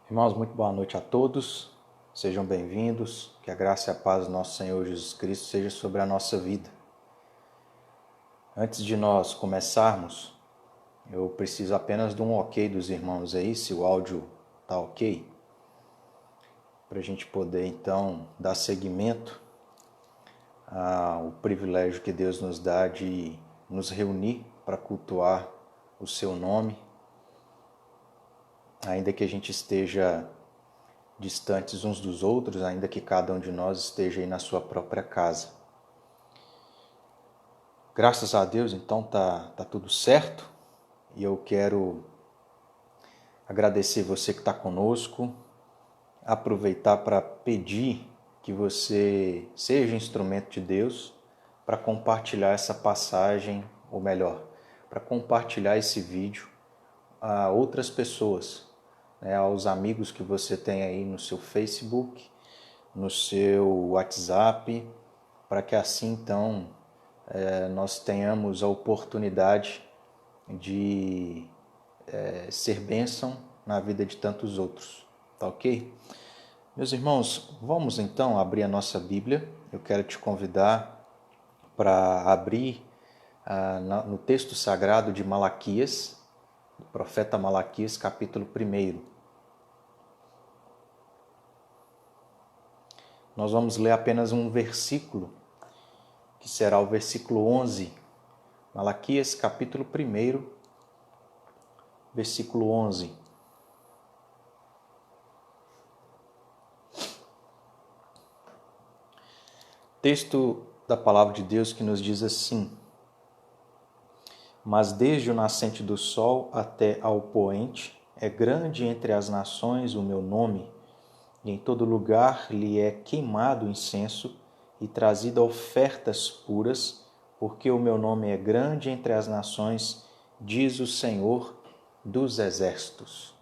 Irmãos, muito boa noite a todos. Sejam bem-vindos. Que a graça e a paz do nosso Senhor Jesus Cristo seja sobre a nossa vida. Antes de nós começarmos, eu preciso apenas de um ok dos irmãos aí, se o áudio está ok, para a gente poder então dar seguimento ao privilégio que Deus nos dá de nos reunir para cultuar o seu nome, ainda que a gente esteja distantes uns dos outros, ainda que cada um de nós esteja aí na sua própria casa. Graças a Deus, então, tá tudo certo, e eu quero agradecer você que está conosco, aproveitar para pedir que você seja instrumento de Deus para compartilhar essa passagem, ou melhor, para compartilhar esse vídeo a outras pessoas, né, aos amigos que você tem aí no seu Facebook, no seu WhatsApp, para que assim então nós tenhamos a oportunidade de ser bênção na vida de tantos outros, tá ok? Meus irmãos, vamos então abrir a nossa Bíblia. Eu quero te convidar para abrir no texto sagrado de Malaquias, do profeta Malaquias, capítulo 1. Nós vamos ler apenas um versículo, que será o versículo 11. Malaquias, capítulo 1, versículo 11. Texto da palavra de Deus que nos diz assim: Mas desde o nascente do sol até ao poente, é grande entre as nações o meu nome, e em todo lugar lhe é queimado incenso e trazida ofertas puras, porque o meu nome é grande entre as nações, diz o Senhor dos Exércitos.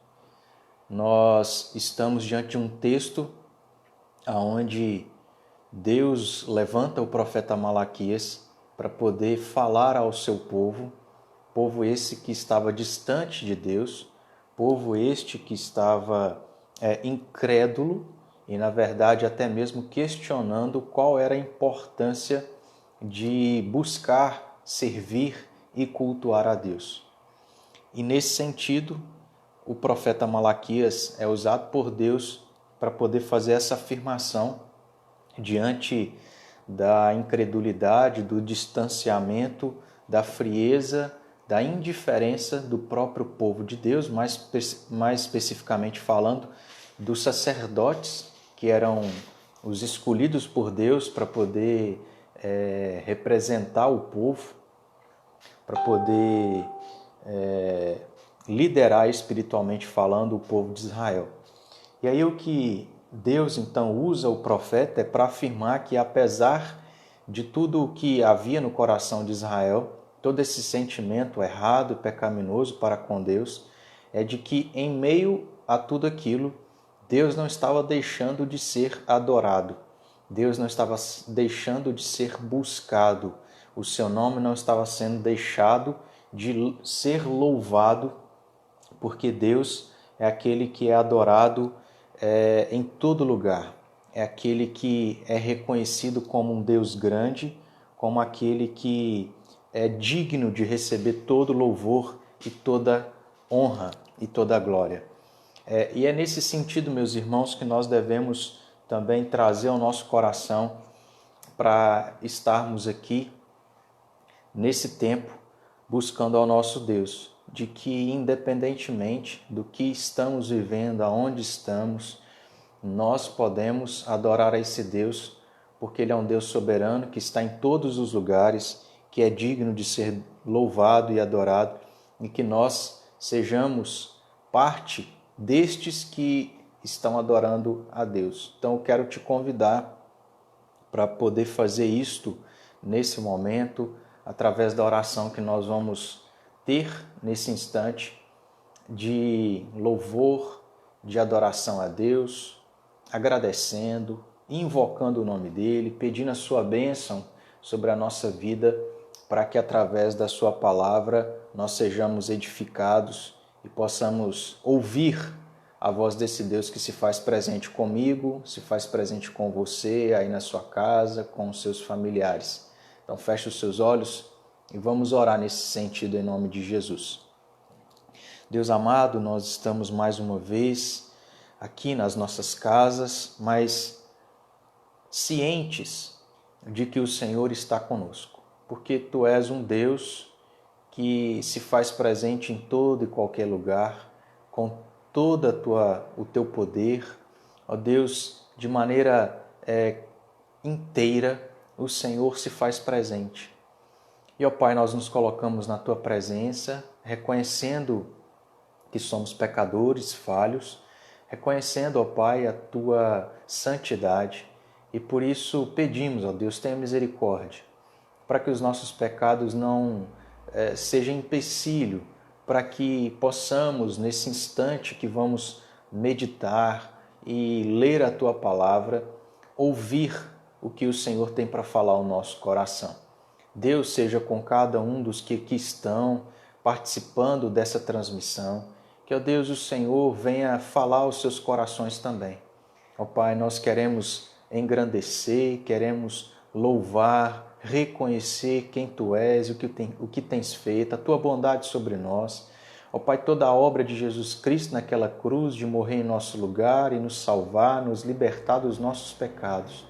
Nós estamos diante de um texto onde Deus levanta o profeta Malaquias para poder falar ao seu povo esse que estava distante de Deus, povo este que estava incrédulo e, na verdade, até mesmo questionando qual era a importância de buscar, servir e cultuar a Deus. E nesse sentido, o profeta Malaquias é usado por Deus para poder fazer essa afirmação diante da incredulidade, do distanciamento, da frieza, da indiferença do próprio povo de Deus, mais especificamente falando dos sacerdotes, que eram os escolhidos por Deus para poder representar o povo, para poder liderar espiritualmente falando o povo de Israel. E aí o que Deus então usa o profeta é para afirmar que, apesar de tudo o que havia no coração de Israel, todo esse sentimento errado e pecaminoso para com Deus, é de que em meio a tudo aquilo, Deus não estava deixando de ser adorado, Deus não estava deixando de ser buscado, o seu nome não estava sendo deixado de ser louvado, porque Deus é aquele que é adorado em todo lugar. É aquele que é reconhecido como um Deus grande, como aquele que é digno de receber todo louvor e toda honra e toda glória. E é nesse sentido, meus irmãos, que nós devemos também trazer ao nosso coração para estarmos aqui nesse tempo buscando ao nosso Deus, de que independentemente do que estamos vivendo, aonde estamos, nós podemos adorar a esse Deus, porque Ele é um Deus soberano que está em todos os lugares, que é digno de ser louvado e adorado, e que nós sejamos parte destes que estão adorando a Deus. Então eu quero te convidar para poder fazer isto nesse momento, através da oração que nós vamos ter nesse instante de louvor, de adoração a Deus, agradecendo, invocando o nome dEle, pedindo a sua bênção sobre a nossa vida, para que através da sua palavra nós sejamos edificados e possamos ouvir a voz desse Deus que se faz presente comigo, se faz presente com você, aí na sua casa, com os seus familiares. Então feche os seus olhos e vamos orar nesse sentido em nome de Jesus. Deus amado, nós estamos mais uma vez aqui nas nossas casas, mas cientes de que o Senhor está conosco, porque Tu és um Deus que se faz presente em todo e qualquer lugar, com todo o Teu poder. Ó Deus, de maneira inteira, o Senhor se faz presente. E, ó Pai, nós nos colocamos na Tua presença, reconhecendo que somos pecadores, falhos, reconhecendo, ó Pai, a Tua santidade. E por isso pedimos, ó Deus, tenha misericórdia, para que os nossos pecados não sejam empecilho, para que possamos, nesse instante que vamos meditar e ler a Tua palavra, ouvir o que o Senhor tem para falar ao nosso coração. Deus seja com cada um dos que aqui estão participando dessa transmissão. Que, ó Deus, o Senhor venha falar aos seus corações também. Ó Pai, nós queremos engrandecer, queremos louvar, reconhecer quem Tu és, o que tens feito, a Tua bondade sobre nós. Ó Pai, toda a obra de Jesus Cristo naquela cruz, de morrer em nosso lugar e nos salvar, nos libertar dos nossos pecados.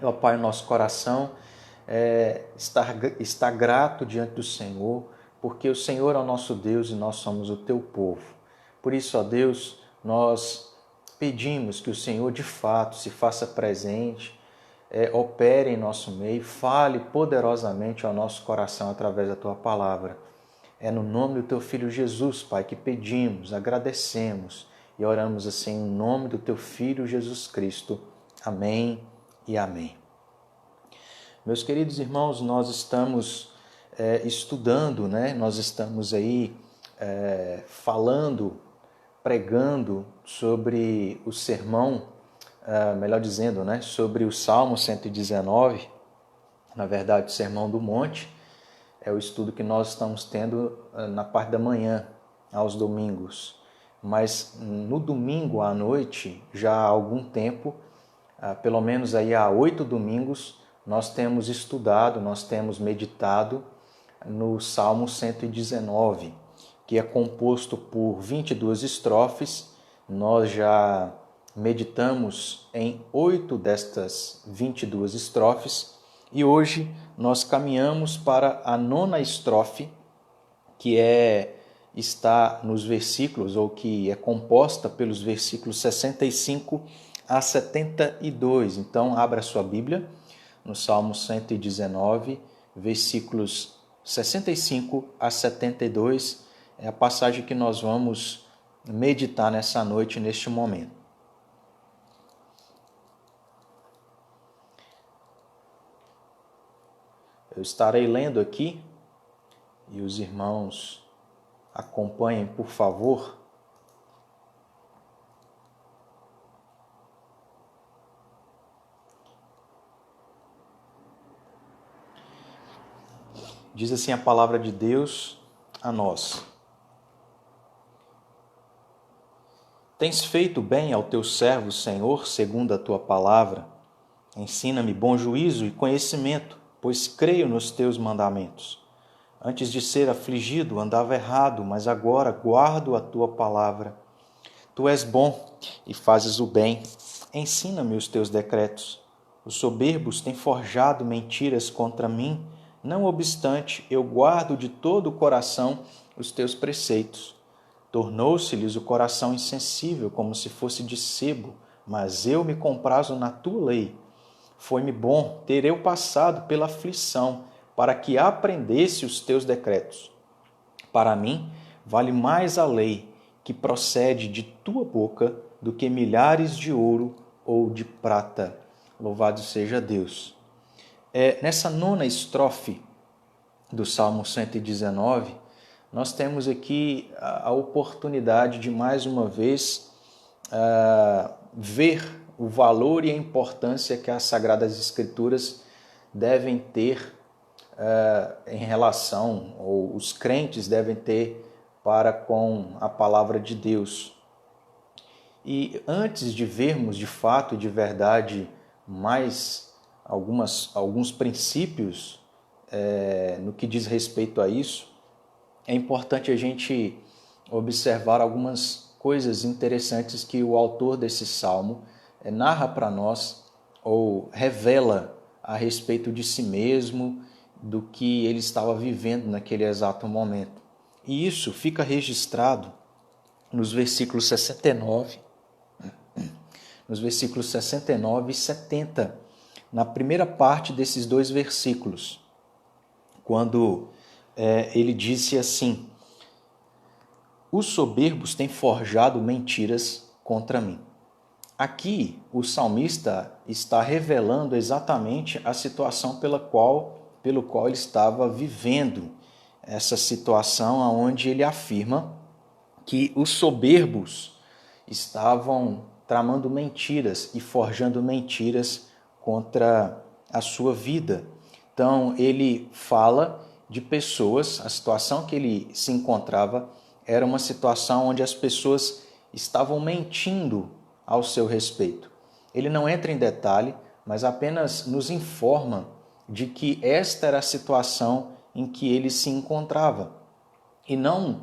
Ó Pai, o nosso coração está grato diante do Senhor, porque o Senhor é o nosso Deus e nós somos o Teu povo. Por isso, ó Deus, nós pedimos que o Senhor de fato se faça presente, opere em nosso meio, fale poderosamente ao nosso coração através da Tua palavra. É no nome do Teu Filho Jesus, Pai, que pedimos, agradecemos e oramos assim em nome do Teu Filho Jesus Cristo. Amém e amém. Meus queridos irmãos, nós estamos estudando, né? Nós estamos aí falando, pregando sobre o sermão, melhor dizendo, né? Sobre o Salmo 119, na verdade, o Sermão do Monte, é o estudo que nós estamos tendo na parte da manhã, aos domingos. Mas no domingo à noite, já há algum tempo, pelo menos aí há 8 domingos, nós temos estudado, nós temos meditado no Salmo 119, que é composto por 22 estrofes. Nós já meditamos em 8 destas 22 estrofes e hoje nós caminhamos para a 9ª estrofe, que está nos versículos, ou que é composta pelos versículos 65 a 72. Então, abra sua Bíblia no Salmo 119, versículos 65 a 72, é a passagem que nós vamos meditar nessa noite, neste momento. Eu estarei lendo aqui e os irmãos acompanhem, por favor. Diz assim a palavra de Deus a nós: Tens feito bem ao teu servo, Senhor, segundo a tua palavra. Ensina-me bom juízo e conhecimento, pois creio nos teus mandamentos. Antes de ser afligido, andava errado, mas agora guardo a tua palavra. Tu és bom e fazes o bem. Ensina-me os teus decretos. Os soberbos têm forjado mentiras contra mim. Não obstante, eu guardo de todo o coração os teus preceitos. Tornou-se-lhes o coração insensível, como se fosse de sebo, mas eu me comprazo na tua lei. Foi-me bom ter eu passado pela aflição, para que aprendesse os teus decretos. Para mim, vale mais a lei que procede de tua boca do que milhares de ouro ou de prata. Louvado seja Deus. Nessa 9ª estrofe do Salmo 119, nós temos aqui a oportunidade de, mais uma vez, ver o valor e a importância que as Sagradas Escrituras devem ter em relação, ou os crentes devem ter para com a palavra de Deus. E antes de vermos de fato e de verdade mais alguns princípios no que diz respeito a isso, é importante a gente observar algumas coisas interessantes que o autor desse salmo narra para nós ou revela a respeito de si mesmo, do que ele estava vivendo naquele exato momento. E isso fica registrado nos versículos 69 e 70, na primeira parte desses dois versículos, quando ele disse assim: os soberbos têm forjado mentiras contra mim. Aqui o salmista está revelando exatamente a situação pelo qual ele estava vivendo, essa situação onde ele afirma que os soberbos estavam tramando mentiras e forjando mentiras contra a sua vida. Então ele fala de pessoas, a situação que ele se encontrava era uma situação onde as pessoas estavam mentindo ao seu respeito. Ele não entra em detalhe, mas apenas nos informa de que esta era a situação em que ele se encontrava. E não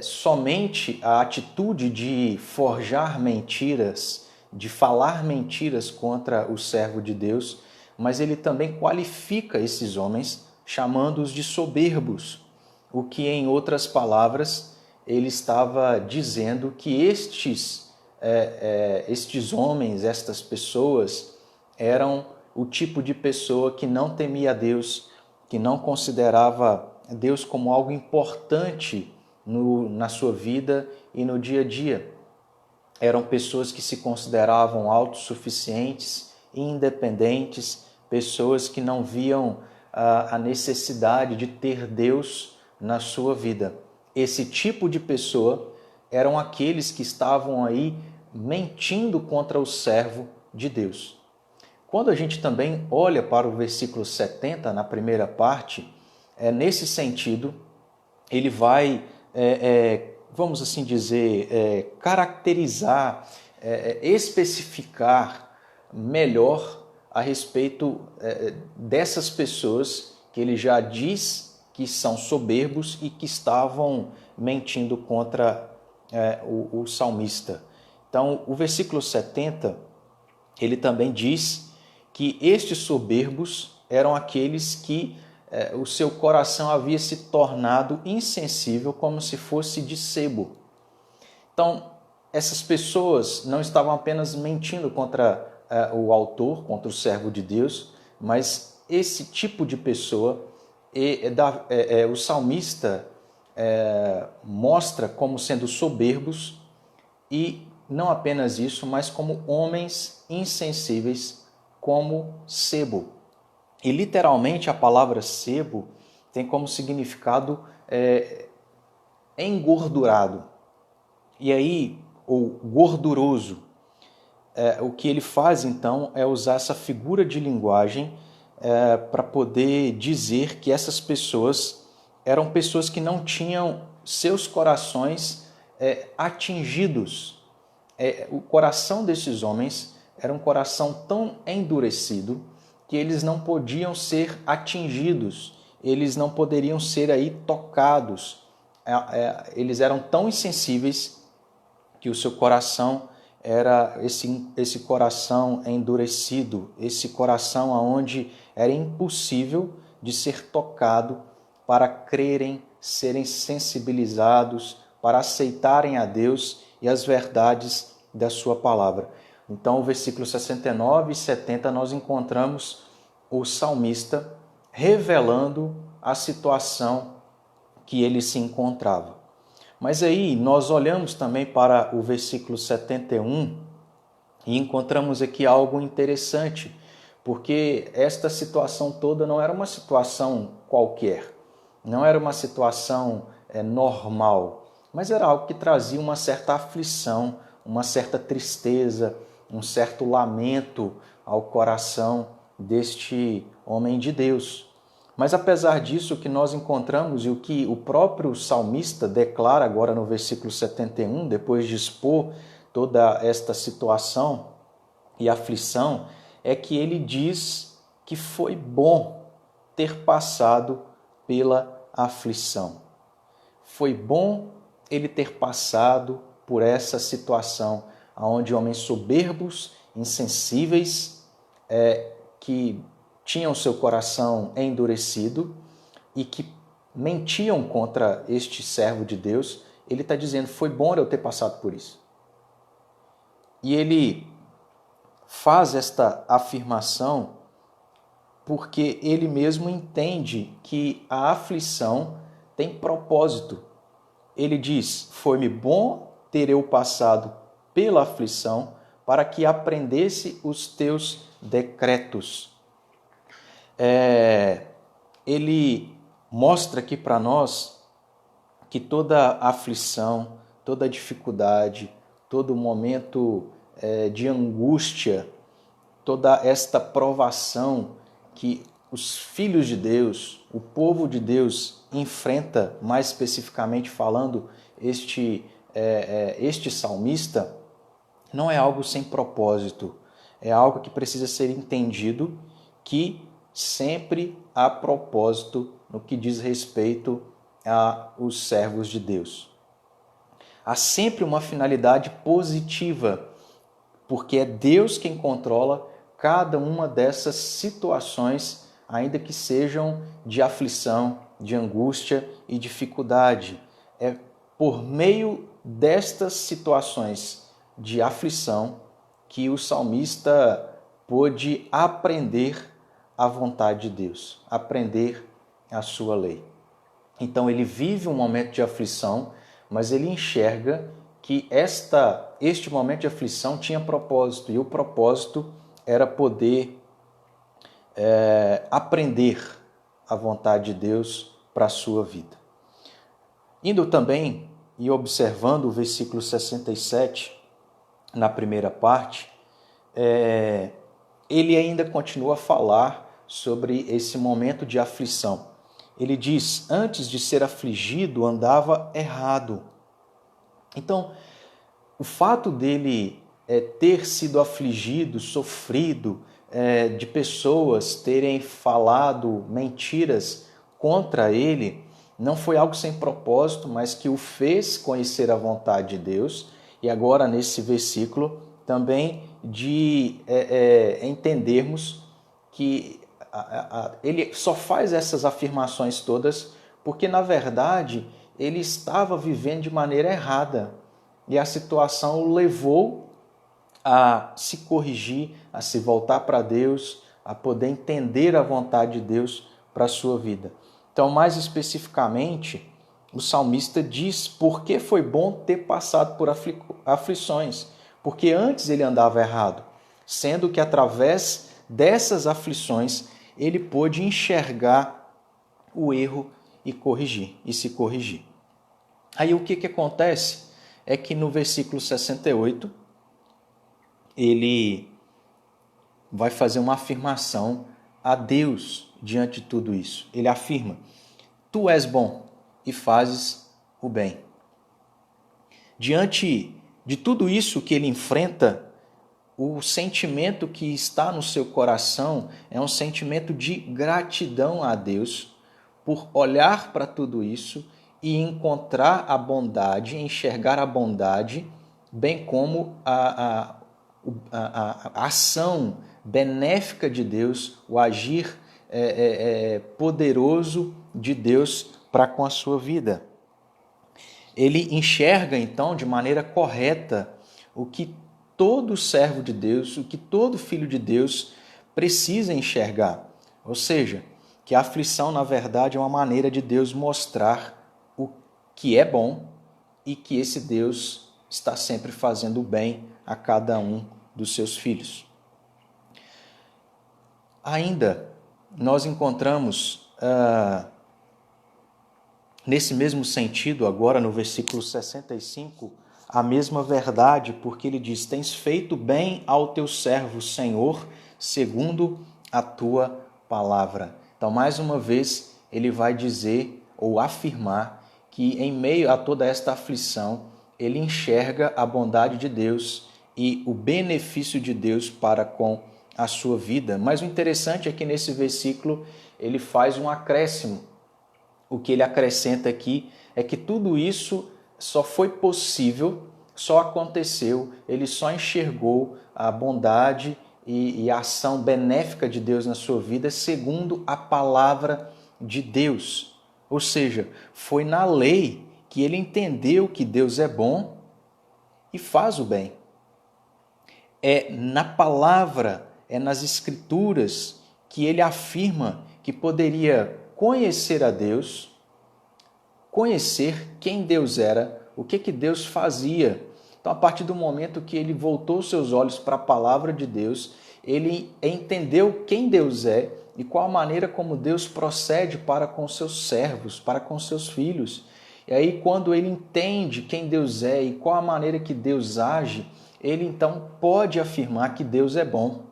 somente a atitude de forjar mentiras, de falar mentiras contra o servo de Deus, mas ele também qualifica esses homens, chamando-os de soberbos, o que, em outras palavras, ele estava dizendo que estes homens, estas pessoas, eram o tipo de pessoa que não temia a Deus, que não considerava Deus como algo importante na sua vida e no dia a dia. Eram pessoas que se consideravam autossuficientes, independentes, pessoas que não viam a necessidade de ter Deus na sua vida. Esse tipo de pessoa eram aqueles que estavam aí mentindo contra o servo de Deus. Quando a gente também olha para o versículo 70, na primeira parte, nesse sentido, ele vai, vamos assim dizer, caracterizar, especificar melhor a respeito dessas pessoas que ele já diz que são soberbos e que estavam mentindo contra o salmista. Então, o versículo 70, ele também diz que estes soberbos eram aqueles que o seu coração havia se tornado insensível, como se fosse de sebo. Então, essas pessoas não estavam apenas mentindo contra o autor, contra o servo de Deus, mas esse tipo de pessoa, o salmista mostra como sendo soberbos, e não apenas isso, mas como homens insensíveis, como sebo. E literalmente a palavra sebo tem como significado engordurado. E aí, ou gorduroso. O que ele faz então é usar essa figura de linguagem para poder dizer que essas pessoas eram pessoas que não tinham seus corações atingidos. O coração desses homens era um coração tão endurecido que eles não podiam ser atingidos, eles não poderiam ser aí tocados. Eles eram tão insensíveis que o seu coração era esse coração endurecido, esse coração onde era impossível de ser tocado para crerem, serem sensibilizados, para aceitarem a Deus e as verdades da sua palavra. Então, o versículo 69 e 70, nós encontramos o salmista revelando a situação que ele se encontrava. Mas aí nós olhamos também para o versículo 71 e encontramos aqui algo interessante, porque esta situação toda não era uma situação qualquer, não era uma situação normal, mas era algo que trazia uma certa aflição, uma certa tristeza, um certo lamento ao coração deste homem de Deus. Mas apesar disso, o que nós encontramos e o que o próprio salmista declara agora no versículo 71, depois de expor toda esta situação e aflição é que ele diz que foi bom ter passado pela aflição. Foi bom ele ter passado por essa situação onde homens soberbos, insensíveis, que tinham seu coração endurecido e que mentiam contra este servo de Deus, ele está dizendo, foi bom eu ter passado por isso. E ele faz esta afirmação porque ele mesmo entende que a aflição tem propósito. Ele diz, foi-me bom ter eu passado pela aflição para que aprendesse os teus decretos. Ele mostra aqui para nós que toda aflição, toda dificuldade, todo momento de angústia, toda esta provação que os filhos de Deus, o povo de Deus enfrenta, mais especificamente falando, este salmista, não é algo sem propósito, é algo que precisa ser entendido, que sempre há propósito no que diz respeito aos servos de Deus. Há sempre uma finalidade positiva, porque é Deus quem controla cada uma dessas situações, ainda que sejam de aflição, de angústia e dificuldade. É por meio destas situações de aflição que o salmista pôde aprender a vontade de Deus, aprender a sua lei. Então ele vive um momento de aflição, mas ele enxerga que este momento de aflição tinha propósito, e o propósito era poder aprender a vontade de Deus para a sua vida. Indo também e observando o versículo 67, na primeira parte, ele ainda continua a falar sobre esse momento de aflição. Ele diz, antes de ser afligido, andava errado. Então, o fato dele ter sido afligido, sofrido, de pessoas terem falado mentiras contra ele, não foi algo sem propósito, mas que o fez conhecer a vontade de Deus. E agora, nesse versículo, também de entendermos que ele só faz essas afirmações todas porque, na verdade, ele estava vivendo de maneira errada. E a situação o levou a se corrigir, a se voltar para Deus, a poder entender a vontade de Deus para a sua vida. Então, mais especificamente, o salmista diz por que foi bom ter passado por aflições. Porque antes ele andava errado, sendo que através dessas aflições ele pôde enxergar o erro e se corrigir. Aí o que acontece é que no versículo 68, ele vai fazer uma afirmação a Deus diante de tudo isso. Ele afirma, tu és bom e fazes o bem. Diante de tudo isso que ele enfrenta, o sentimento que está no seu coração é um sentimento de gratidão a Deus por olhar para tudo isso e encontrar a bondade, enxergar a bondade, bem como a ação benéfica de Deus, o agir poderoso de Deus para com a sua vida. Ele enxerga, então, de maneira correta o que todo servo de Deus, o que todo filho de Deus precisa enxergar. Ou seja, que a aflição, na verdade, é uma maneira de Deus mostrar o que é bom e que esse Deus está sempre fazendo o bem a cada um dos seus filhos. Ainda, nós encontramos, nesse mesmo sentido, agora no versículo 65, a mesma verdade, porque ele diz, tens feito bem ao teu servo, Senhor, segundo a tua palavra. Então, mais uma vez, ele vai dizer ou afirmar que em meio a toda esta aflição, ele enxerga a bondade de Deus e o benefício de Deus para com a sua vida. Mas o interessante é que nesse versículo ele faz um acréscimo. O que ele acrescenta aqui é que tudo isso só foi possível, só aconteceu, ele só enxergou a bondade e a ação benéfica de Deus na sua vida segundo a palavra de Deus. Ou seja, foi na lei que ele entendeu que Deus é bom e faz o bem. É na palavra, é nas escrituras que ele afirma que poderia conhecer a Deus, conhecer quem Deus era, o que Deus fazia. Então, a partir do momento que ele voltou seus olhos para a palavra de Deus, ele entendeu quem Deus é e qual a maneira como Deus procede para com seus servos, para com seus filhos. E aí, quando ele entende quem Deus é e qual a maneira que Deus age, ele então pode afirmar que Deus é bom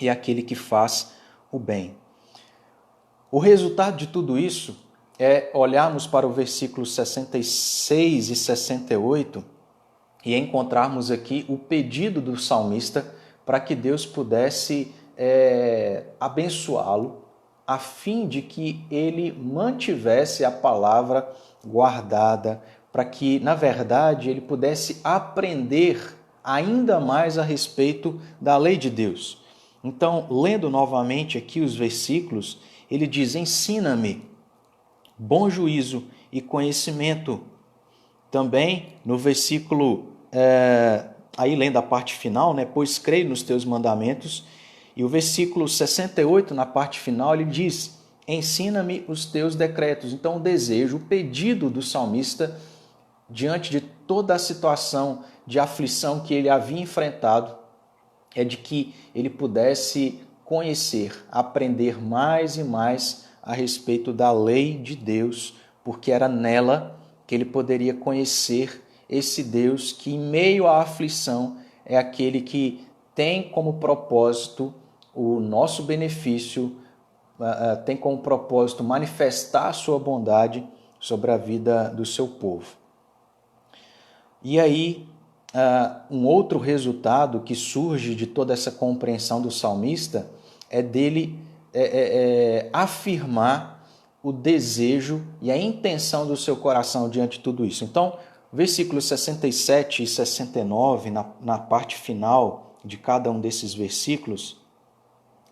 e é aquele que faz o bem. O resultado de tudo isso é olharmos para o versículo 66 e 68 e encontrarmos aqui o pedido do salmista para que Deus pudesse abençoá-lo, a fim de que ele mantivesse a palavra guardada, para que, na verdade, ele pudesse aprender ainda mais a respeito da lei de Deus. Então, lendo novamente aqui os versículos, ele diz: ensina-me bom juízo e conhecimento. Também no versículo, aí lendo a parte final, pois creio nos teus mandamentos. E o versículo 68, na parte final, ele diz: ensina-me os teus decretos. Então o desejo, o pedido do salmista, diante de toda a situação de aflição que ele havia enfrentado, é de que ele pudesse conhecer, aprender mais e mais a respeito da lei de Deus, porque era nela que ele poderia conhecer esse Deus que, em meio à aflição, é aquele que tem como propósito o nosso benefício, tem como propósito manifestar a sua bondade sobre a vida do seu povo. E aí, um outro resultado que surge de toda essa compreensão do salmista é dele afirmar o desejo e a intenção do seu coração diante de tudo isso. Então, versículos 67 e 69, na parte final de cada um desses versículos,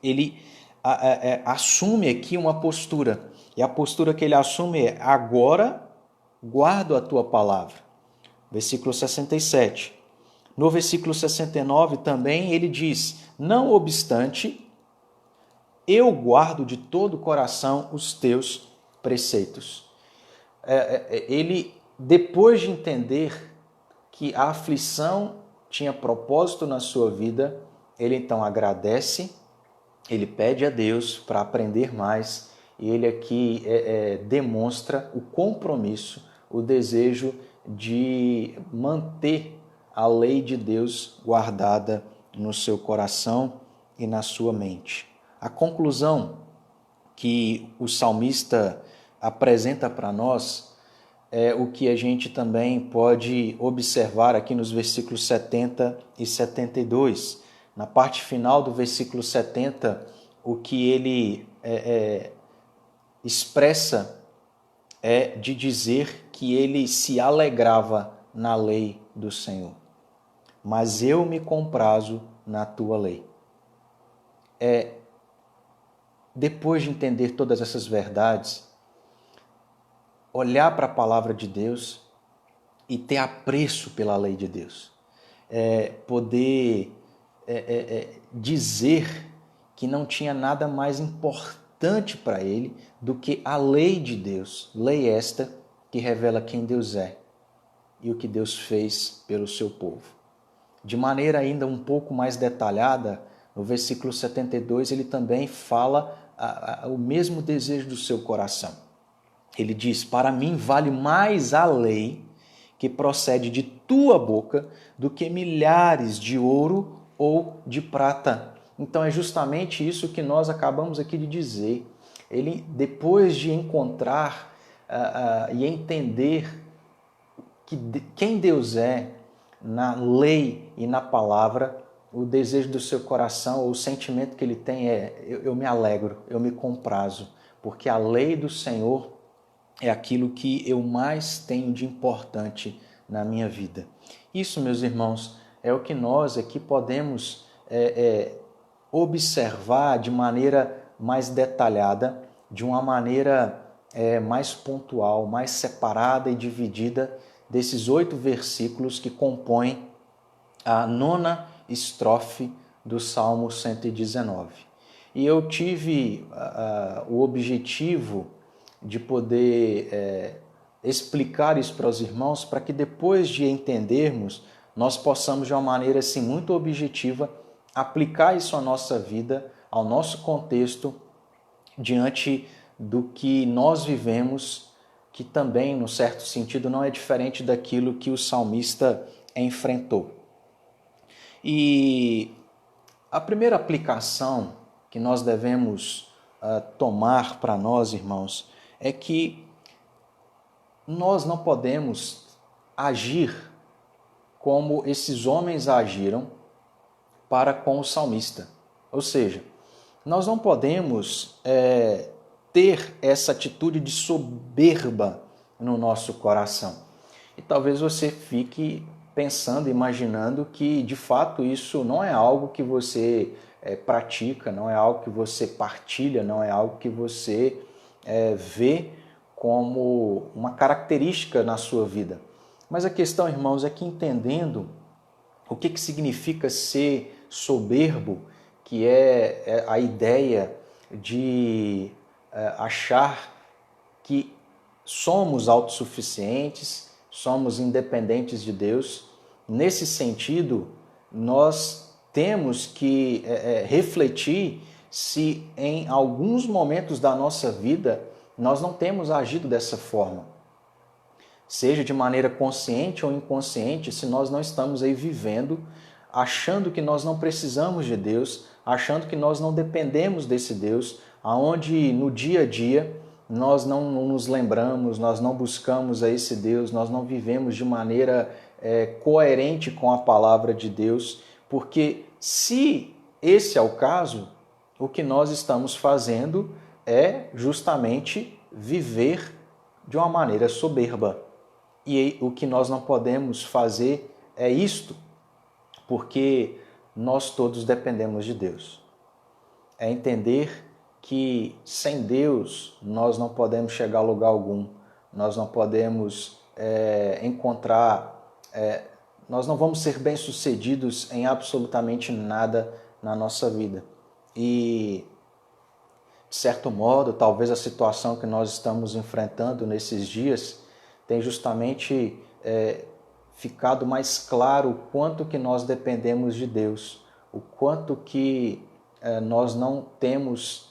ele assume aqui uma postura. E a postura que ele assume é: agora guardo a tua palavra. Versículo 67. No versículo 69 também ele diz: não obstante, eu guardo de todo o coração os teus preceitos. Ele, depois de entender que a aflição tinha propósito na sua vida, ele então agradece, ele pede a Deus para aprender mais, e ele aqui demonstra o compromisso, o desejo de manter a lei de Deus guardada no seu coração e na sua mente. A conclusão que o salmista apresenta para nós é o que a gente também pode observar aqui nos versículos 70 e 72. Na parte final do versículo 70, o que ele expressa é de dizer que ele se alegrava na lei do Senhor. Mas eu me comprazo na tua lei. Depois de entender todas essas verdades, olhar para a palavra de Deus e ter apreço pela lei de Deus. Poder dizer que não tinha nada mais importante para ele do que a lei de Deus. Lei esta que revela quem Deus é e o que Deus fez pelo seu povo. De maneira ainda um pouco mais detalhada, no versículo 72, ele também fala o mesmo desejo do seu coração. Ele diz: para mim vale mais a lei que procede de tua boca do que milhares de ouro ou de prata. Então é justamente isso que nós acabamos aqui de dizer. Ele, depois de encontrar e entender quem Deus é na lei e na palavra, o desejo do seu coração, o sentimento que ele tem é: eu me alegro, eu me comprazo, porque a lei do Senhor é aquilo que eu mais tenho de importante na minha vida. Isso, meus irmãos, é o que nós aqui podemos observar de maneira mais detalhada, de uma maneira mais pontual, mais separada e dividida desses 8 versículos que compõem a 9ª estrofe do Salmo 119. E eu tive o objetivo de poder explicar isso para os irmãos, para que depois de entendermos, nós possamos de uma maneira assim muito objetiva aplicar isso à nossa vida, ao nosso contexto, diante do que nós vivemos, que também, no certo sentido, não é diferente daquilo que o salmista enfrentou. E a primeira aplicação que nós devemos tomar para nós, irmãos, é que nós não podemos agir como esses homens agiram para com o salmista. Ou seja, nós não podemos ter essa atitude de soberba no nosso coração. E talvez você fique pensando, imaginando que de fato isso não é algo que você pratica, não é algo que você partilha, não é algo que você vê como uma característica na sua vida. Mas a questão, irmãos, é que entendendo o que significa ser soberbo, que é a ideia de achar que somos autossuficientes, somos independentes de Deus. Nesse sentido, nós temos que refletir se em alguns momentos da nossa vida nós não temos agido dessa forma. Seja de maneira consciente ou inconsciente, se nós não estamos aí vivendo, achando que nós não precisamos de Deus, achando que nós não dependemos desse Deus, aonde no dia a dia nós não nos lembramos, nós não buscamos a esse Deus, nós não vivemos de maneira coerente com a palavra de Deus, porque se esse é o caso, o que nós estamos fazendo é justamente viver de uma maneira soberba. E o que nós não podemos fazer é isto, porque nós todos dependemos de Deus. É entender que sem Deus nós não podemos chegar a lugar algum, nós não podemos nós não vamos ser bem-sucedidos em absolutamente nada na nossa vida. E, de certo modo, talvez a situação que nós estamos enfrentando nesses dias tem justamente ficado mais claro o quanto que nós dependemos de Deus, o quanto que nós não temos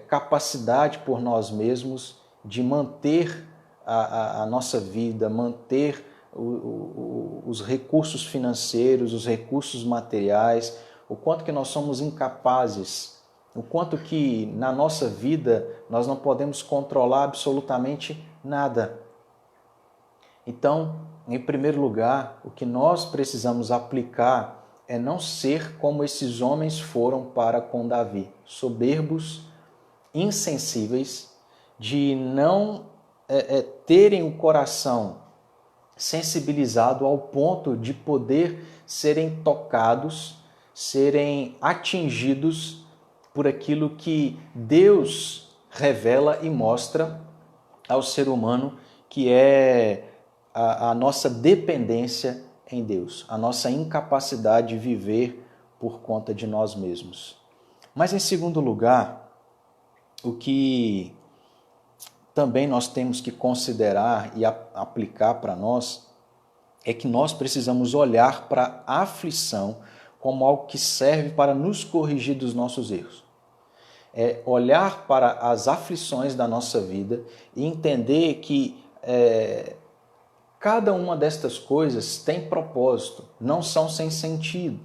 capacidade por nós mesmos de manter a nossa vida, manter os recursos financeiros, os recursos materiais, o quanto que nós somos incapazes, o quanto que na nossa vida nós não podemos controlar absolutamente nada. Então, em primeiro lugar, o que nós precisamos aplicar é não ser como esses homens foram para com Davi, soberbos, insensíveis, de não terem o coração sensibilizado ao ponto de poder serem tocados, serem atingidos por aquilo que Deus revela e mostra ao ser humano, que é a nossa dependência em Deus, a nossa incapacidade de viver por conta de nós mesmos. Mas, em segundo lugar, o que também nós temos que considerar e aplicar para nós é que nós precisamos olhar para a aflição como algo que serve para nos corrigir dos nossos erros. É olhar para as aflições da nossa vida e entender que cada uma destas coisas tem propósito, não são sem sentido.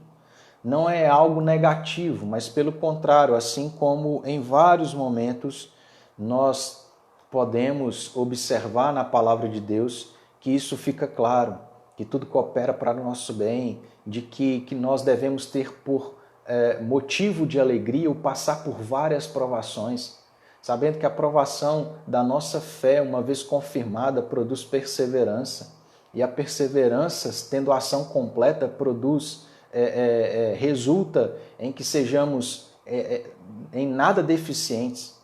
Não é algo negativo, mas pelo contrário, assim como em vários momentos nós podemos observar na palavra de Deus que isso fica claro, que tudo coopera para o nosso bem, de que nós devemos ter por motivo de alegria o passar por várias provações, sabendo que a provação da nossa fé, uma vez confirmada, produz perseverança, e a perseverança, tendo ação completa, resulta em que sejamos em nada deficientes.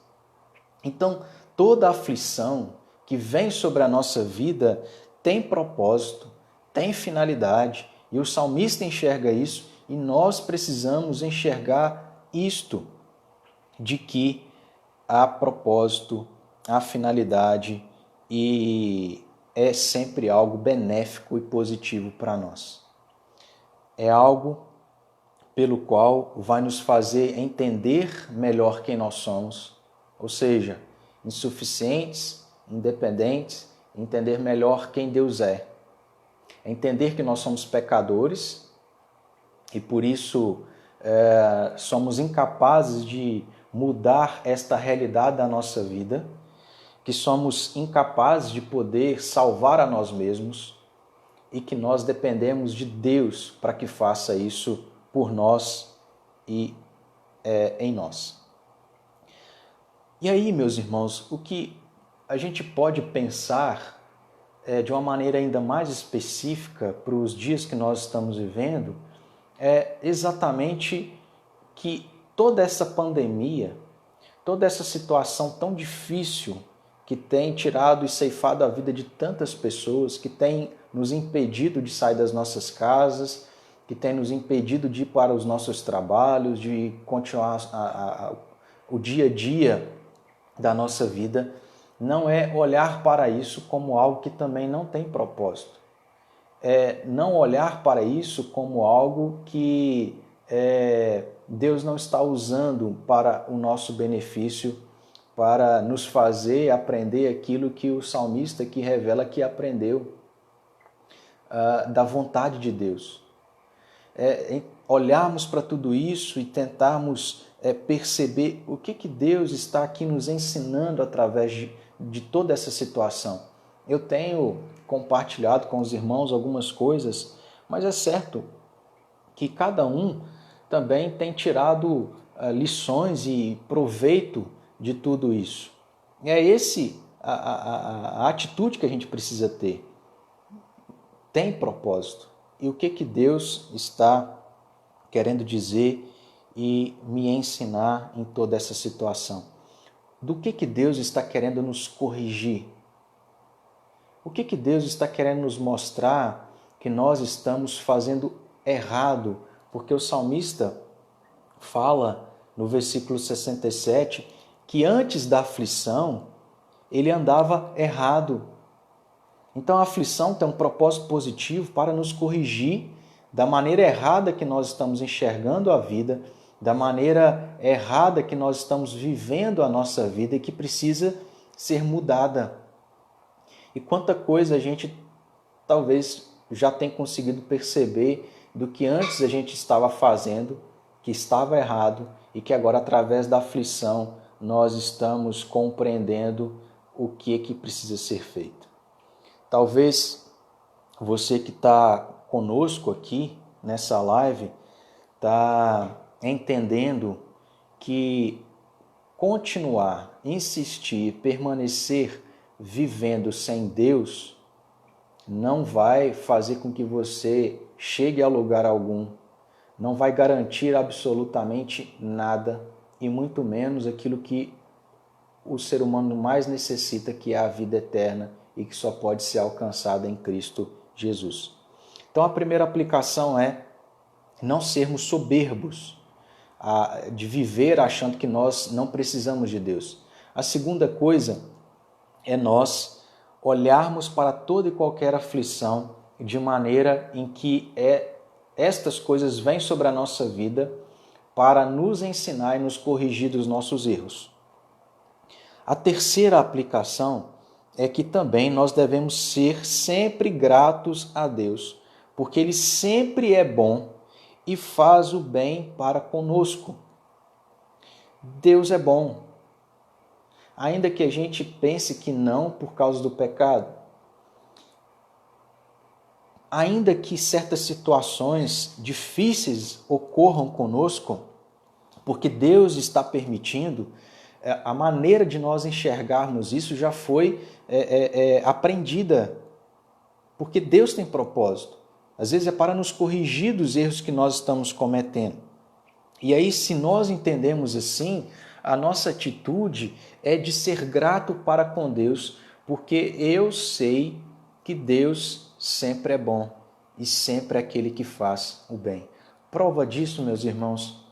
Então, toda aflição que vem sobre a nossa vida tem propósito, tem finalidade, e o salmista enxerga isso, e nós precisamos enxergar isto, de que há propósito, há finalidade, e é sempre algo benéfico e positivo para nós. É algo pelo qual vai nos fazer entender melhor quem nós somos, ou seja, insuficientes, independentes, entender melhor quem Deus é. Entender que nós somos pecadores e por isso somos incapazes de mudar esta realidade da nossa vida, que somos incapazes de poder salvar a nós mesmos e que nós dependemos de Deus para que faça isso por nós e em nós. E aí, meus irmãos, o que a gente pode pensar de uma maneira ainda mais específica para os dias que nós estamos vivendo é exatamente que toda essa pandemia, toda essa situação tão difícil que tem tirado e ceifado a vida de tantas pessoas, que tem nos impedido de sair das nossas casas, que tem nos impedido de ir para os nossos trabalhos, de continuar o dia a dia da nossa vida, não é olhar para isso como algo que também não tem propósito. É não olhar para isso como algo que Deus não está usando para o nosso benefício, para nos fazer aprender aquilo que o salmista aqui revela que aprendeu da vontade de Deus. Olharmos para tudo isso e tentarmos perceber o que Deus está aqui nos ensinando através de toda essa situação. Eu tenho compartilhado com os irmãos algumas coisas, mas é certo que cada um também tem tirado lições e proveito de tudo isso. É esse a atitude que a gente precisa ter. Tem propósito. E o que Deus está querendo dizer e me ensinar em toda essa situação? Do que Deus está querendo nos corrigir? O que Deus está querendo nos mostrar que nós estamos fazendo errado? Porque o salmista fala no versículo 67 que antes da aflição ele andava errado. Então a aflição tem um propósito positivo para nos corrigir da maneira errada que nós estamos enxergando a vida, da maneira errada que nós estamos vivendo a nossa vida e que precisa ser mudada. E quanta coisa a gente talvez já tem conseguido perceber do que antes a gente estava fazendo, que estava errado e que agora através da aflição nós estamos compreendendo o que precisa ser feito. Talvez você que está conosco aqui nessa live está entendendo que continuar, insistir, permanecer vivendo sem Deus não vai fazer com que você chegue a lugar algum, não vai garantir absolutamente nada e muito menos aquilo que o ser humano mais necessita, que é a vida eterna e que só pode ser alcançada em Cristo Jesus. Então a primeira aplicação é não sermos soberbos, de viver achando que nós não precisamos de Deus. A segunda coisa é nós olharmos para toda e qualquer aflição de maneira em que estas coisas vêm sobre a nossa vida para nos ensinar e nos corrigir dos nossos erros. A terceira aplicação é que também nós devemos ser sempre gratos a Deus, porque Ele sempre é bom e faz o bem para conosco. Deus é bom. Ainda que a gente pense que não por causa do pecado. ainda que certas situações difíceis ocorram conosco, porque Deus está permitindo, a maneira de nós enxergarmos isso já foi aprendida, porque Deus tem propósito. Às vezes é para nos corrigir dos erros que nós estamos cometendo. E aí, se nós entendemos assim, a nossa atitude é de ser grato para com Deus, porque eu sei que Deus sempre é bom e sempre é aquele que faz o bem. Prova disso, meus irmãos,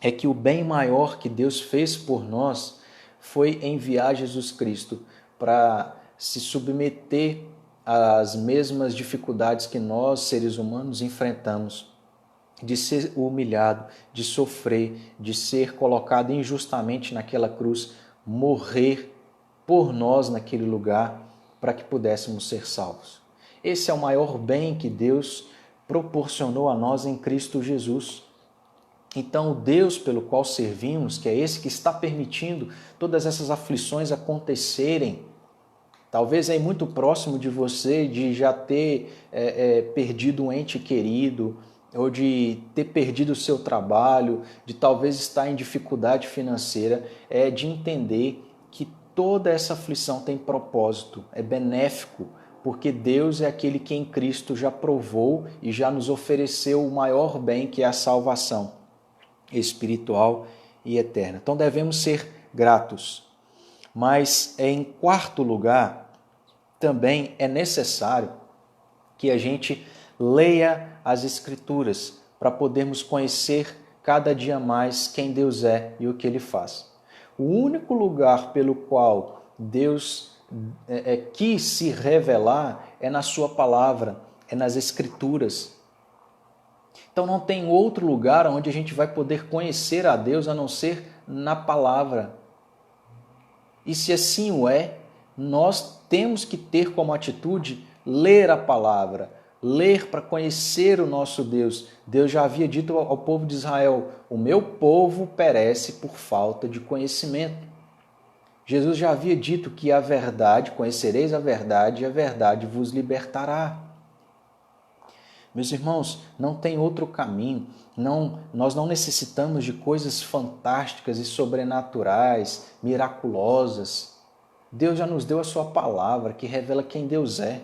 é que o bem maior que Deus fez por nós foi enviar Jesus Cristo para se submeter às mesmas dificuldades que nós, seres humanos, enfrentamos, de ser humilhado, de sofrer, de ser colocado injustamente naquela cruz, morrer por nós naquele lugar, para que pudéssemos ser salvos. Esse é o maior bem que Deus proporcionou a nós em Cristo Jesus. Então, o Deus pelo qual servimos, que é esse que está permitindo todas essas aflições acontecerem, talvez aí muito próximo de você, de já ter perdido um ente querido, ou de ter perdido o seu trabalho, de talvez estar em dificuldade financeira, é de entender que toda essa aflição tem propósito, é benéfico, porque Deus é aquele que em Cristo já provou e já nos ofereceu o maior bem, que é a salvação espiritual e eterna. Então devemos ser gratos. Mas em quarto lugar, também é necessário que a gente leia as Escrituras para podermos conhecer cada dia mais quem Deus é e o que Ele faz. O único lugar pelo qual Deus quis se revelar é na Sua palavra, é nas Escrituras. Então não tem outro lugar onde a gente vai poder conhecer a Deus a não ser na palavra. E se assim o é, nós temos que ter como atitude ler a palavra, ler para conhecer o nosso Deus. Deus já havia dito ao povo de Israel: o meu povo perece por falta de conhecimento. Jesus já havia dito que a verdade, conhecereis a verdade e a verdade vos libertará. Meus irmãos, não tem outro caminho. Nós não necessitamos de coisas fantásticas e sobrenaturais, miraculosas. Deus já nos deu a sua palavra que revela quem Deus é.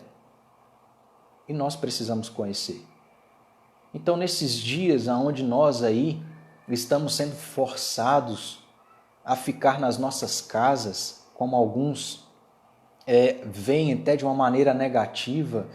E nós precisamos conhecer. Então, nesses dias onde nós aí estamos sendo forçados a ficar nas nossas casas, como alguns veem até de uma maneira negativa,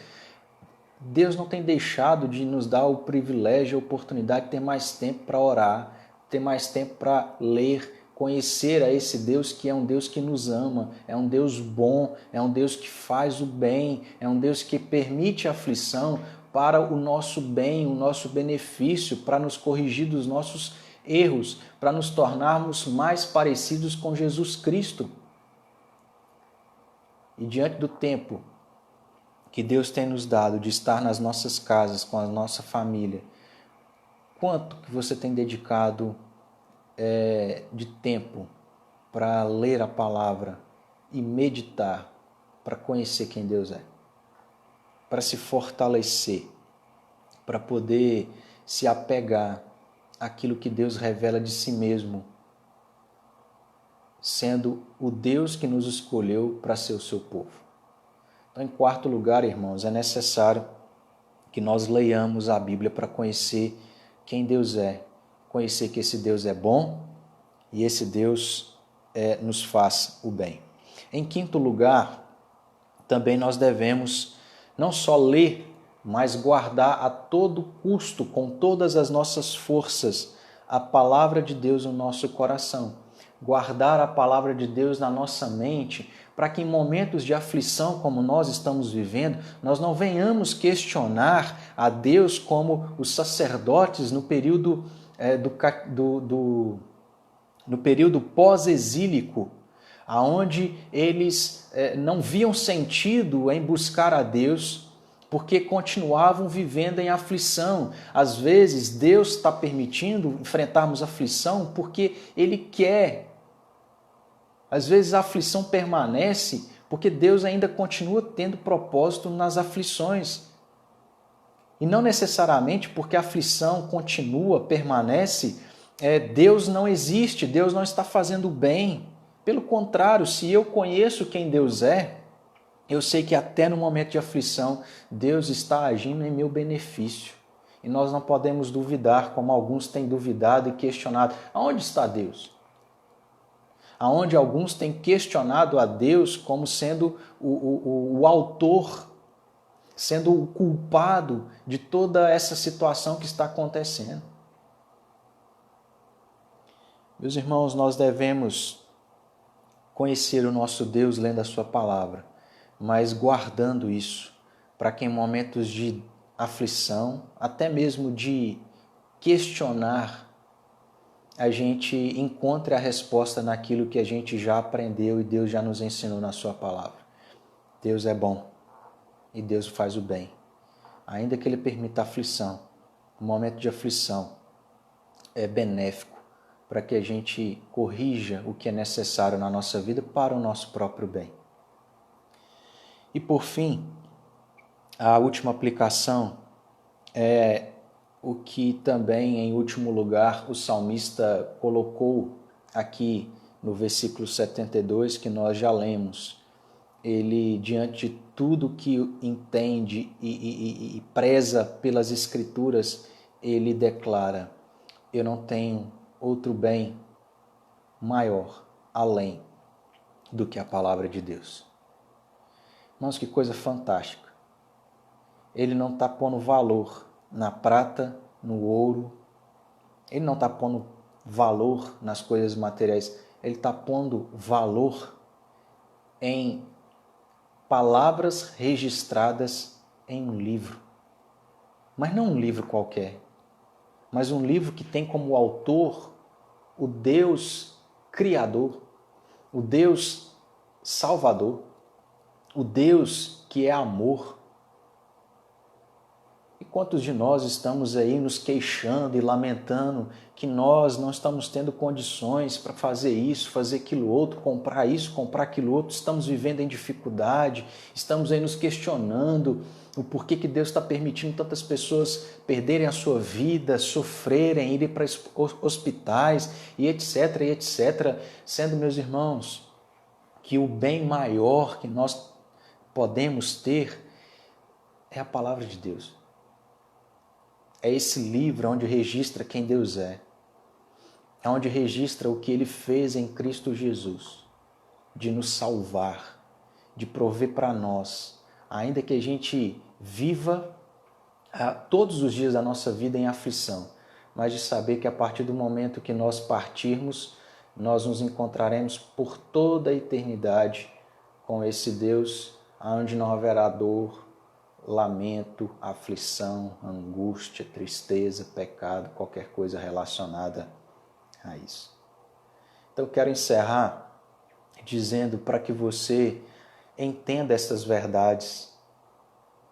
Deus não tem deixado de nos dar o privilégio, a oportunidade de ter mais tempo para orar, ter mais tempo para ler, conhecer a esse Deus que é um Deus que nos ama, é um Deus bom, é um Deus que faz o bem, é um Deus que permite a aflição para o nosso bem, o nosso benefício, para nos corrigir dos nossos erros, para nos tornarmos mais parecidos com Jesus Cristo. E diante do tempo que Deus tem nos dado de estar nas nossas casas, com a nossa família, quanto que você tem dedicado de tempo para ler a palavra e meditar, para conhecer quem Deus é, para se fortalecer, para poder se apegar àquilo que Deus revela de si mesmo, sendo o Deus que nos escolheu para ser o seu povo. Então, em quarto lugar, irmãos, é necessário que nós leiamos a Bíblia para conhecer quem Deus é, conhecer que esse Deus é bom e esse Deus nos faz o bem. Em quinto lugar, também nós devemos não só ler, mas guardar a todo custo, com todas as nossas forças, a palavra de Deus no nosso coração. Guardar a palavra de Deus na nossa mente, para que em momentos de aflição como nós estamos vivendo, nós não venhamos questionar a Deus como os sacerdotes no período no período pós-exílico, aonde eles não viam sentido em buscar a Deus, porque continuavam vivendo em aflição. Às vezes Deus está permitindo enfrentarmos aflição porque Ele quer. Às vezes a aflição permanece porque Deus ainda continua tendo propósito nas aflições. E não necessariamente porque a aflição continua, permanece, Deus não existe, Deus não está fazendo bem. Pelo contrário, se eu conheço quem Deus é, eu sei que até no momento de aflição, Deus está agindo em meu benefício. E nós não podemos duvidar, como alguns têm duvidado e questionado. Aonde está Deus? Aonde alguns têm questionado a Deus como sendo o autor, sendo o culpado de toda essa situação que está acontecendo. Meus irmãos, nós devemos conhecer o nosso Deus lendo a sua palavra, mas guardando isso, para que em momentos de aflição, até mesmo de questionar, a gente encontre a resposta naquilo que a gente já aprendeu e Deus já nos ensinou na sua palavra. Deus é bom e Deus faz o bem. Ainda que Ele permita aflição, um momento de aflição é benéfico para que a gente corrija o que é necessário na nossa vida para o nosso próprio bem. E por fim, a última aplicação é o que também, em último lugar, o salmista colocou aqui no versículo 72, que nós já lemos. Ele, diante de tudo que entende e preza pelas Escrituras, ele declara: eu não tenho outro bem maior além do que a palavra de Deus. Irmãos, que coisa fantástica. Ele não está pondo valor na prata, no ouro. Ele não está pondo valor nas coisas materiais. Ele está pondo valor em palavras registradas em um livro. Mas não um livro qualquer, mas um livro que tem como autor o Deus Criador, o Deus Salvador, o Deus que é amor. E quantos de nós estamos aí nos queixando e lamentando que nós não estamos tendo condições para fazer isso, fazer aquilo outro, comprar isso, comprar aquilo outro, estamos vivendo em dificuldade, estamos aí nos questionando o porquê que Deus está permitindo tantas pessoas perderem a sua vida, sofrerem, irem para hospitais e etc, sendo, meus irmãos, que o bem maior que nós podemos ter é a palavra de Deus. É esse livro onde registra quem Deus é onde registra o que Ele fez em Cristo Jesus, de nos salvar, de prover para nós, ainda que a gente viva todos os dias da nossa vida em aflição, mas de saber que a partir do momento que nós partirmos, nós nos encontraremos por toda a eternidade com esse Deus, onde não haverá dor, lamento, aflição, angústia, tristeza, pecado, qualquer coisa relacionada a isso. Então eu quero encerrar dizendo para que você entenda essas verdades,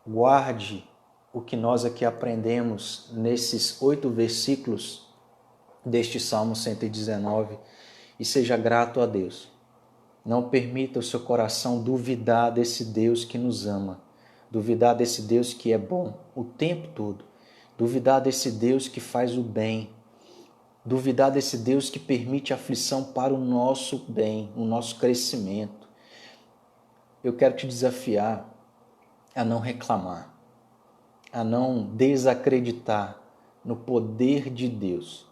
guarde o que nós aqui aprendemos nesses 8 versículos deste Salmo 119 e seja grato a Deus. Não permita o seu coração duvidar desse Deus que nos ama, duvidar desse Deus que é bom o tempo todo, duvidar desse Deus que faz o bem, duvidar desse Deus que permite aflição para o nosso bem, o nosso crescimento. Eu quero te desafiar a não reclamar, a não desacreditar no poder de Deus,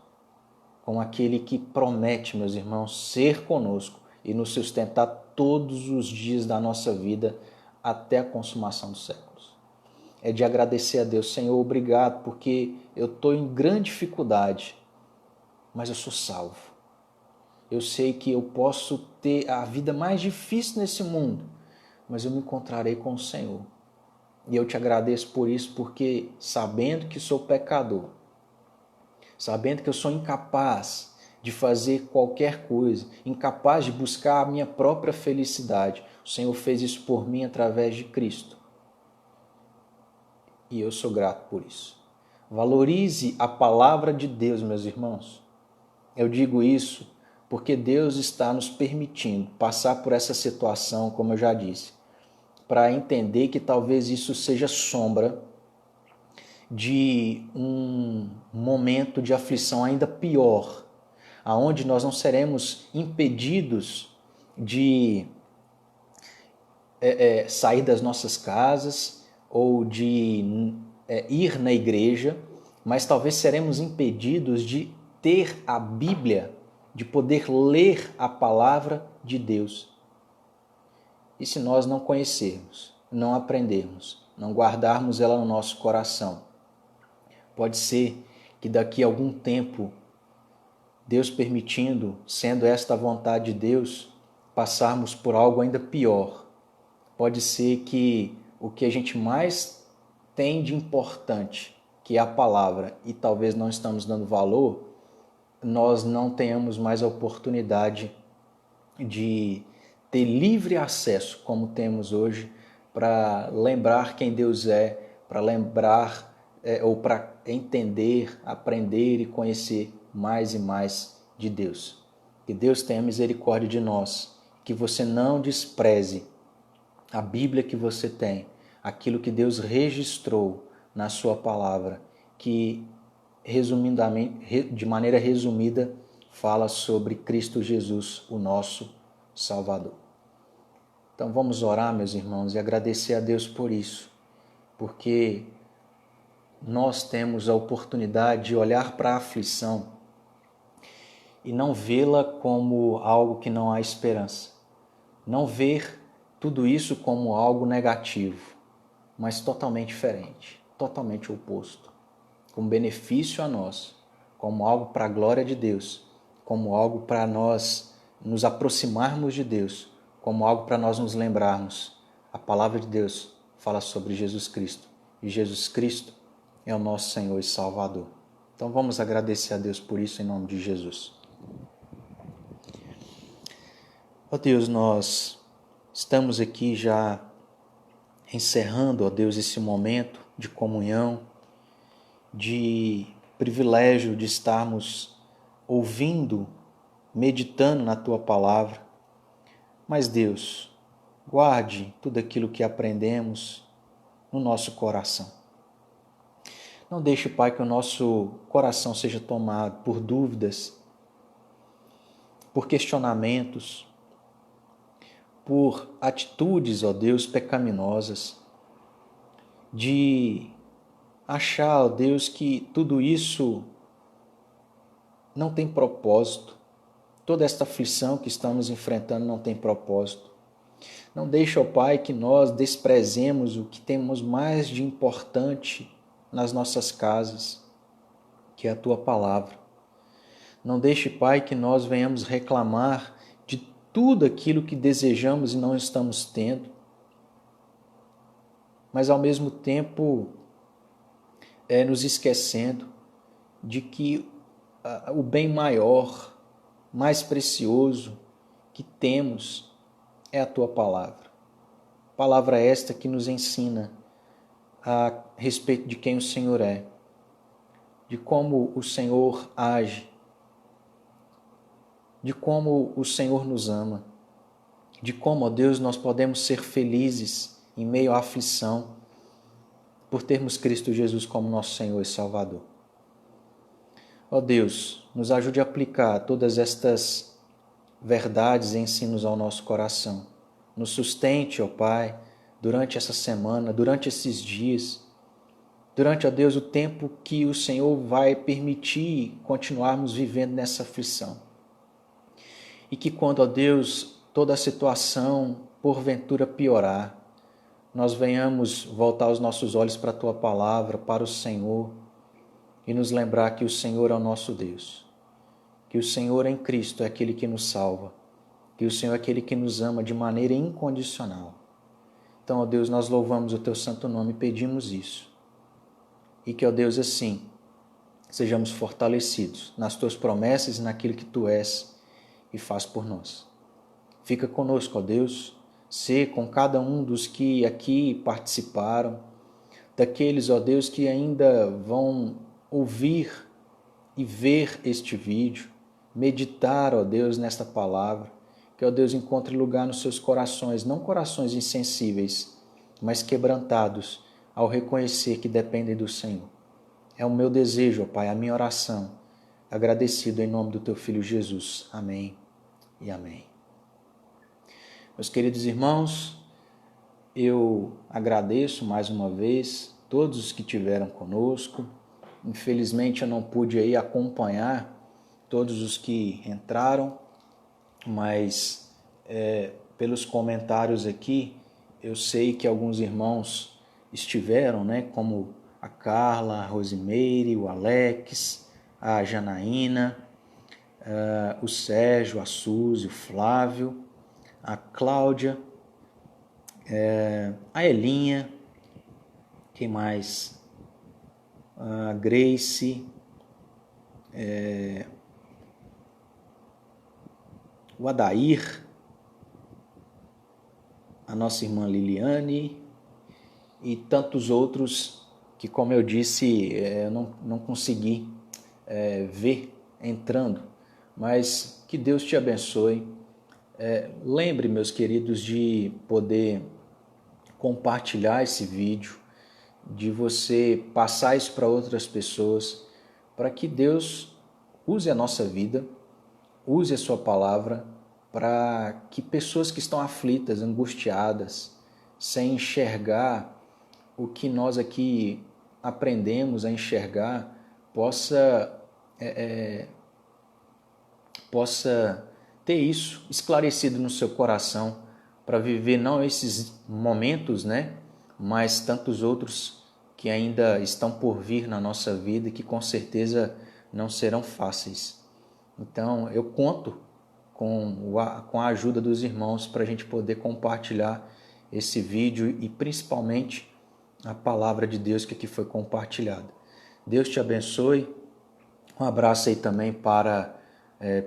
como aquele que promete, meus irmãos, ser conosco e nos sustentar todos os dias da nossa vida até a consumação dos séculos. É de agradecer a Deus, Senhor, obrigado, porque eu estou em grande dificuldade, mas eu sou salvo. Eu sei que eu posso ter a vida mais difícil nesse mundo, mas eu me encontrarei com o Senhor. E eu te agradeço por isso, porque sabendo que sou pecador, sabendo que eu sou incapaz de fazer qualquer coisa, incapaz de buscar a minha própria felicidade, o Senhor fez isso por mim através de Cristo. E eu sou grato por isso. Valorize a palavra de Deus, meus irmãos. Eu digo isso porque Deus está nos permitindo passar por essa situação, como eu já disse, para entender que talvez isso seja sombra de um momento de aflição ainda pior, aonde nós não seremos impedidos de sair das nossas casas ou de ir na igreja, mas talvez seremos impedidos de ter a Bíblia, de poder ler a palavra de Deus. E se nós não conhecermos, não aprendermos, não guardarmos ela no nosso coração, pode ser que daqui a algum tempo, Deus permitindo, sendo esta a vontade de Deus, passarmos por algo ainda pior. Pode ser que o que a gente mais tem de importante, que é a palavra, e talvez não estamos dando valor, nós não tenhamos mais a oportunidade de ter livre acesso, como temos hoje, para lembrar quem Deus é, para lembrar ou para entender, aprender e conhecer mais e mais de Deus. Que Deus tenha misericórdia de nós, que você não despreze a Bíblia que você tem, aquilo que Deus registrou na sua palavra, que resumidamente, de maneira resumida, fala sobre Cristo Jesus, o nosso Salvador. Então vamos orar, meus irmãos, e agradecer a Deus por isso, porque nós temos a oportunidade de olhar para a aflição e não vê-la como algo que não há esperança, não ver tudo isso como algo negativo, mas totalmente diferente, totalmente oposto, como benefício a nós, como algo para a glória de Deus, como algo para nós nos aproximarmos de Deus, como algo para nós nos lembrarmos. A palavra de Deus fala sobre Jesus Cristo, e Jesus Cristo é o nosso Senhor e Salvador. Então vamos agradecer a Deus por isso em nome de Jesus. Ó Deus, nós estamos aqui já encerrando, ó Deus, esse momento de comunhão, de privilégio de estarmos ouvindo, meditando na Tua Palavra. Mas Deus, guarde tudo aquilo que aprendemos no nosso coração. Não deixe, Pai, que o nosso coração seja tomado por dúvidas, por questionamentos, por atitudes, ó Deus, pecaminosas, de achar, ó Deus, que tudo isso não tem propósito, toda esta aflição que estamos enfrentando não tem propósito. Não deixe, ó Pai, que nós desprezemos o que temos mais de importante nas nossas casas, que é a Tua Palavra. Não deixe, Pai, que nós venhamos reclamar de tudo aquilo que desejamos e não estamos tendo, mas ao mesmo tempo nos esquecendo de que o bem maior, mais precioso que temos é a Tua Palavra. Palavra esta que nos ensina a respeito de quem o Senhor é, de como o Senhor age, de como o Senhor nos ama, de como, ó Deus, nós podemos ser felizes em meio à aflição por termos Cristo Jesus como nosso Senhor e Salvador. Ó Deus, nos ajude a aplicar todas estas verdades e ensinos ao nosso coração. Nos sustente, ó Pai, durante essa semana, durante esses dias, durante, ó Deus, o tempo que o Senhor vai permitir continuarmos vivendo nessa aflição. E que quando, ó Deus, toda a situação porventura piorar, nós venhamos voltar os nossos olhos para a Tua Palavra, para o Senhor, e nos lembrar que o Senhor é o nosso Deus, que o Senhor em Cristo é aquele que nos salva, que o Senhor é aquele que nos ama de maneira incondicional. Então, ó Deus, nós louvamos o Teu santo nome e pedimos isso. E que, ó Deus, assim, sejamos fortalecidos nas Tuas promessas e naquilo que Tu és e faz por nós. Fica conosco, ó Deus, sê com cada um dos que aqui participaram, daqueles, ó Deus, que ainda vão ouvir e ver este vídeo, meditar, ó Deus, nesta palavra, que, ó Deus, encontre lugar nos seus corações, não corações insensíveis, mas quebrantados ao reconhecer que dependem do Senhor. É o meu desejo, ó Pai, a minha oração. Agradecido em nome do Teu Filho Jesus. Amém e amém. Meus queridos irmãos, eu agradeço mais uma vez todos os que tiveram conosco. Infelizmente eu não pude aí acompanhar todos os que entraram, mas pelos comentários aqui eu sei que alguns irmãos estiveram, né, como a Carla, a Rosimeire, o Alex, a Janaína, o Sérgio, a Suzy, o Flávio, a Cláudia, a Elinha, quem mais? A Grace, o Adair, a nossa irmã Liliane e tantos outros que, como eu disse, eu não consegui ver entrando, mas que Deus te abençoe. Lembre, meus queridos, de poder compartilhar esse vídeo, de você passar isso para outras pessoas, para que Deus use a nossa vida, use a sua palavra, para que pessoas que estão aflitas, angustiadas, sem enxergar o que nós aqui aprendemos a enxergar, possa ter isso esclarecido no seu coração, para viver não esses momentos, né, mas tantos outros que ainda estão por vir na nossa vida e que com certeza não serão fáceis. Então eu conto com a ajuda dos irmãos para a gente poder compartilhar esse vídeo e principalmente a palavra de Deus que aqui foi compartilhada. Deus te abençoe. Um abraço aí também para,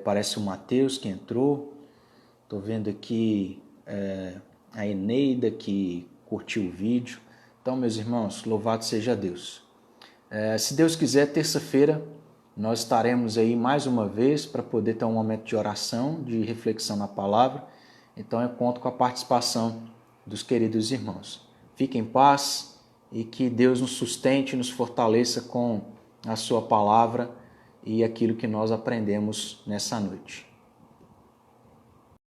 parece o Mateus que entrou. Estou vendo aqui a Eneida que curtiu o vídeo. Então, meus irmãos, louvado seja Deus. Se Deus quiser, terça-feira nós estaremos aí mais uma vez para poder ter um momento de oração, de reflexão na palavra. Então eu conto com a participação dos queridos irmãos. Fiquem em paz e que Deus nos sustente e nos fortaleça com a sua palavra e aquilo que nós aprendemos nessa noite.